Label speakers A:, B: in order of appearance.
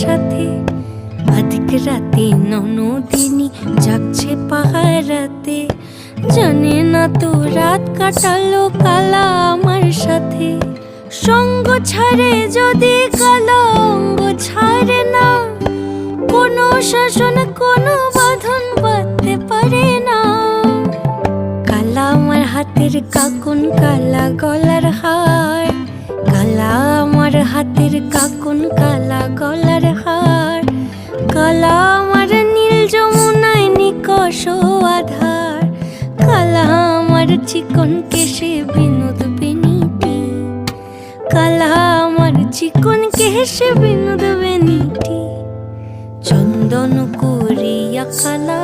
A: সাথে। আধিক রাতে ননদিনী জাগছে পাহারাতে, জানে না তো রাত কাটালো কালা আমার সাথে। সঙ্গ ছাড়ে যদি কালা অঙ্গ ছাড়ে না, কোনো শাসন কোনো বাঁধন বাঁধতে পারে না। কালা আমার হাতের কাকুন কালা গলার হার, কালা আমার হাতের কাকুন কালা গলার হার। কালা আমার নীল যমুনায় নিকষ আধার, কালা আমার চিকন কেশে বিনোদ বেনিটি, কালা আমার চিকন কেশে বিনোদ বেনিটি। চন্দন করিয়া কালা